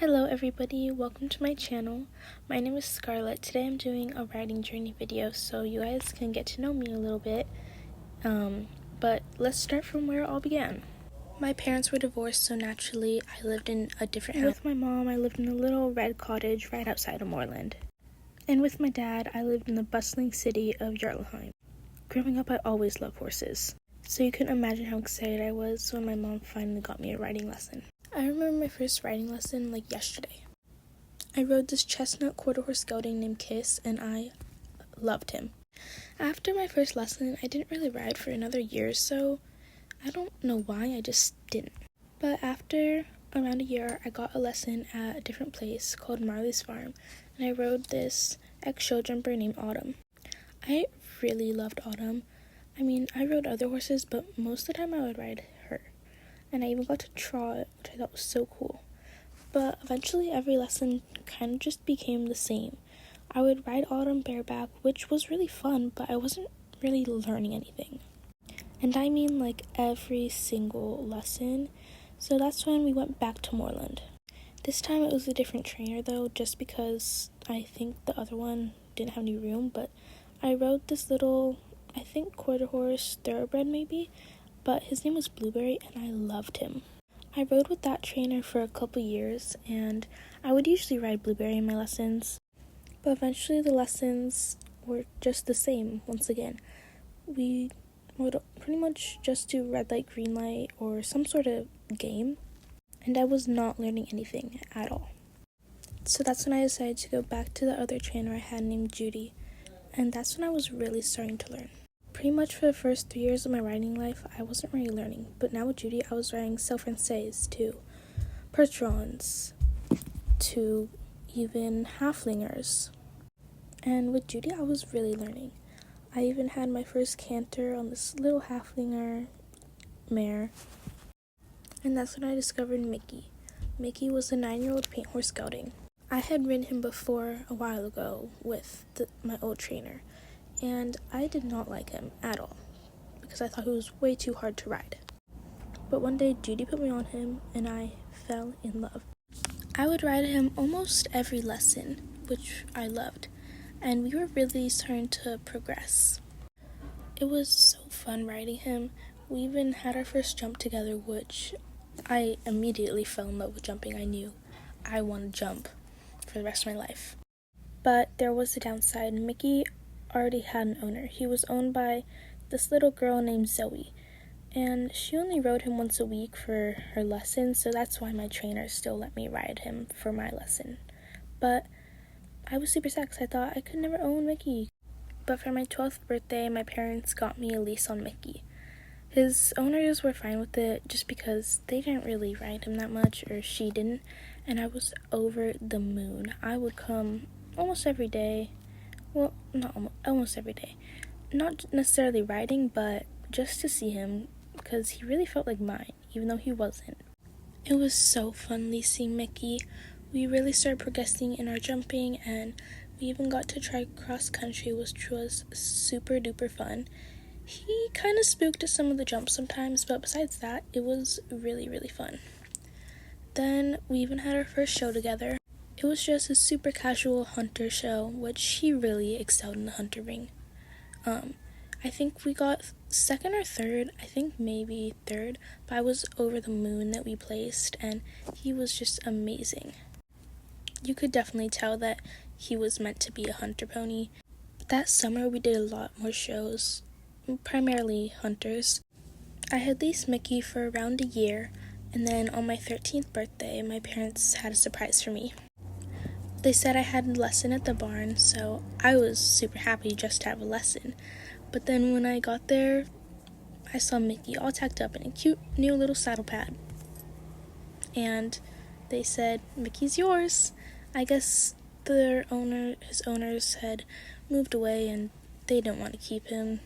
Hello everybody, welcome to my channel. My name is Scarlett. Today I'm doing a riding journey video so you guys can get to know me a little bit. But let's start from where it all began. My parents were divorced, so naturally I lived in a different house. With my mom, I lived in a little red cottage right outside of Moreland. And with my dad, I lived in the bustling city of Jarlheim. Growing up, I always loved horses. So you can imagine how excited I was when my mom finally got me a riding lesson. I remember my first riding lesson like yesterday. I rode this chestnut quarter horse gelding named Kiss, and I loved him. After my first lesson, I didn't really ride for another year or so. I don't know why, I just didn't. But after around a year, I got a lesson at a different place called Marley's Farm, and I rode this ex-show jumper named Autumn. I really loved Autumn. I mean, I rode other horses, but most of the time I would ride her. And I even got to trot, which I thought was so cool. But eventually every lesson kind of just became the same. I would ride Autumn bareback, which was really fun, but I wasn't really learning anything. And I mean like every single lesson. So that's when we went back to Moreland. This time it was a different trainer though, just because I think the other one didn't have any room, but I rode this little, I think quarter horse thoroughbred maybe, but his name was Blueberry and I loved him. I rode with that trainer for a couple years, and I would usually ride Blueberry in my lessons, but eventually the lessons were just the same once again. We would pretty much just do red light, green light, or some sort of game, and I was not learning anything at all. So that's when I decided to go back to the other trainer I had named Judy, and that's when I was really starting to learn. Pretty much for the first 3 years of my riding life, I wasn't really learning, but now with Judy, I was riding Self-Français to Percherons to even Halflingers. And with Judy, I was really learning. I even had my first canter on this little Halflinger mare, and that's when I discovered Mickey. Mickey was a 9-year-old paint horse gelding. I had ridden him before a while ago with my old trainer, and I did not like him at all because I thought he was way too hard to ride. But one day Judy put me on him and I fell in love. I would ride him almost every lesson, which I loved, and we were really starting to progress. It was so fun riding him. We even had our first jump together, which I immediately fell in love with jumping. I knew I wanted to jump for the rest of my life. But there was a downside. Mickey already had an owner. He was owned by this little girl named Zoe, and she only rode him once a week for her lessons, so that's why my trainer still let me ride him for my lesson. But I was super sad because I thought I could never own Mickey. But for my 12th birthday, my parents got me a lease on Mickey. His owners were fine with it just because they didn't really ride him that much, or she didn't, and I was over the moon. I would come almost every day. Well, not almost every day. Not necessarily riding, but just to see him, because he really felt like mine, even though he wasn't. It was so fun leasing Mickey. We really started progressing in our jumping, and we even got to try cross country, which was super duper fun. He kind of spooked at some of the jumps sometimes, but besides that, it was really, really fun. Then we even had our first show together. It was just a super casual hunter show, which he really excelled in the hunter ring. I think we got second or third, I think maybe third, but I was over the moon that we placed, and he was just amazing. You could definitely tell that he was meant to be a hunter pony. That summer we did a lot more shows, primarily hunters. I had leased Mickey for around a year, and then on my 13th birthday, my parents had a surprise for me. They said I had a lesson at the barn, so I was super happy just to have a lesson. But then when I got there, I saw Mickey all tacked up in a cute new little saddle pad. And they said, "Mickey's yours." I guess his owners had moved away and they didn't want to keep him.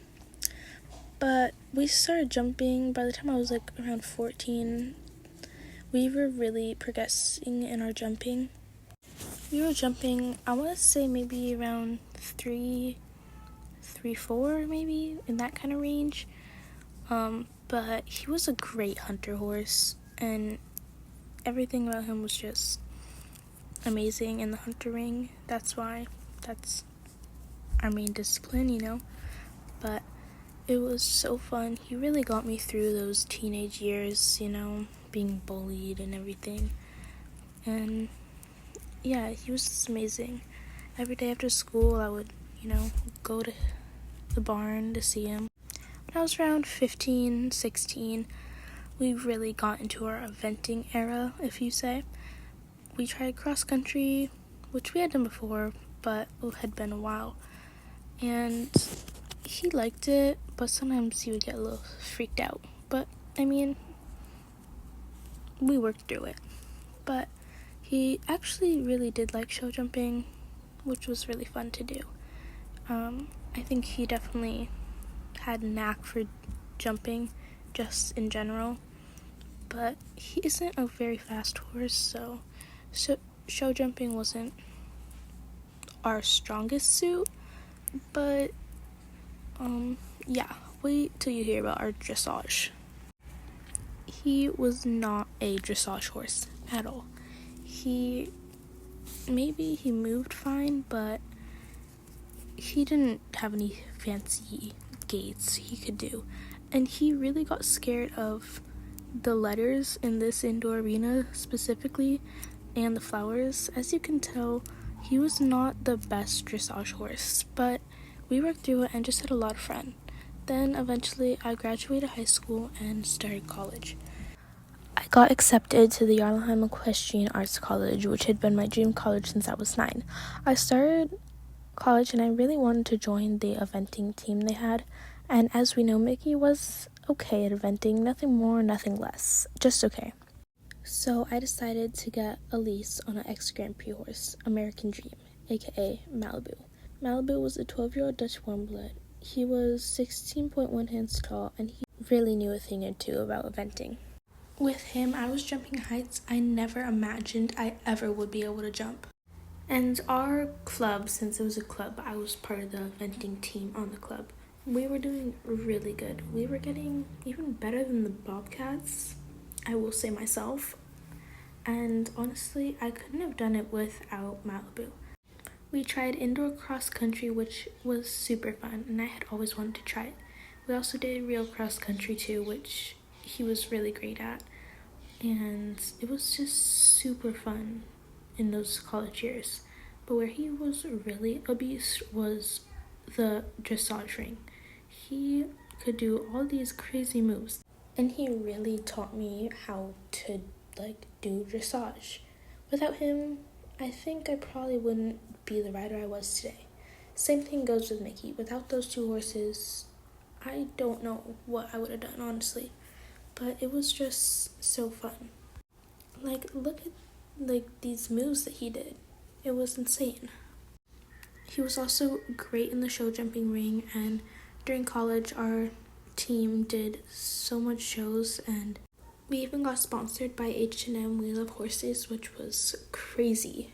But we started jumping. By the time I was like around 14, we were really progressing in our jumping. We were jumping, I want to say maybe around 3-4 maybe, in that kind of range. But he was a great hunter horse, and everything about him was just amazing in the hunter ring. That's our main discipline. But it was so fun. He really got me through those teenage years, being bullied and everything. And yeah, he was just amazing. Every day after school, I would, go to the barn to see him. When I was around 15, 16, we really got into our eventing era, if you say. We tried cross country, which we had done before, but it had been a while. And he liked it, but sometimes he would get a little freaked out. But, we worked through it. But he actually really did like show jumping, which was really fun to do. I think he definitely had a knack for jumping, just in general. But he isn't a very fast horse, so show jumping wasn't our strongest suit. But, wait till you hear about our dressage. He was not a dressage horse at all. Maybe he moved fine, but he didn't have any fancy gaits he could do. And he really got scared of the letters in this indoor arena specifically, and the flowers. As you can tell, he was not the best dressage horse, but we worked through it and just had a lot of fun. Then eventually I graduated high school and started college. I got accepted to the Yarlheim Equestrian Arts College, which had been my dream college since I was 9. I started college and I really wanted to join the eventing team they had, and as we know, Mickey was okay at eventing, nothing more, nothing less, just okay. So I decided to get a lease on an ex-Grand Prix horse, American Dream, aka Malibu. Malibu was a 12-year-old Dutch warmblood. He was 16.1 hands tall, and he really knew a thing or two about eventing. With him, I was jumping heights I never imagined I ever would be able to jump. And our club, since it was a club, I was part of the eventing team on the club. We were doing really good. We were getting even better than the Bobcats, I will say myself. And honestly, I couldn't have done it without Malibu. We tried indoor cross country, which was super fun, and I had always wanted to try it. We also did real cross country too, which he was really great at. And it was just super fun in those college years. But where he was really a beast was the dressage ring. He could do all these crazy moves, and he really taught me how to do dressage. Without him, I think I probably wouldn't be the rider I was today. Same thing goes with Mickey. Without those two horses, I don't know what I would have done, honestly. But it was just so fun. Look at these moves that he did. It was insane. He was also great in the show jumping ring, and during college our team did so much shows, and we even got sponsored by H&M We Love Horses, which was crazy.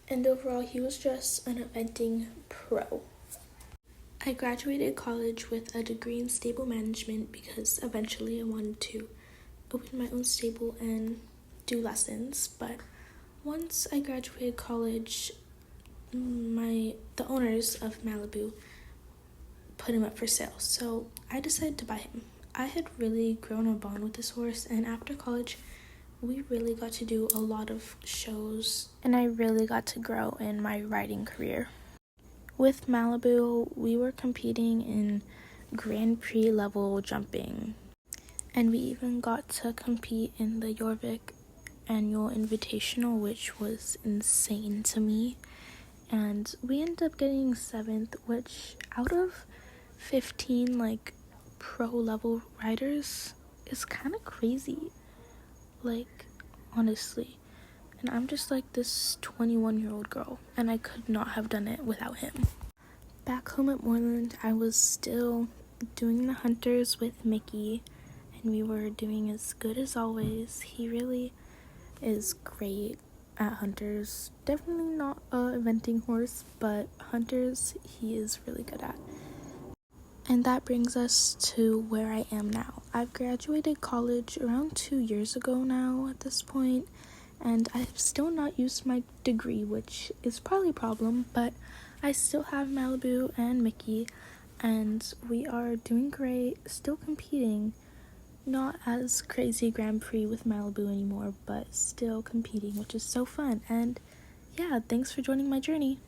And overall, he was just an eventing pro. I graduated college with a degree in stable management because eventually I wanted to open my own stable and do lessons. But once I graduated college, the owners of Malibu put him up for sale, so I decided to buy him. I had really grown a bond with this horse, and after college, we really got to do a lot of shows, and I really got to grow in my riding career. With Malibu, we were competing in Grand Prix level jumping, and we even got to compete in the Jorvik annual invitational, which was insane to me. And we ended up getting 7th, which out of 15 pro level riders is kind of crazy, honestly. And I'm just this 21-year-old girl, and I could not have done it without him. Back home at Moreland, I was still doing the hunters with Mickey, and we were doing as good as always. He really is great at hunters. Definitely not a eventing horse, but hunters he is really good at. And that brings us to where I am now. I've graduated college around 2 years ago now at this point, and I've still not used my degree, which is probably a problem, but I still have Malibu and Mickey, and we are doing great, still competing. Not as crazy Grand Prix with Malibu anymore, but still competing, which is so fun. And yeah, thanks for joining my journey.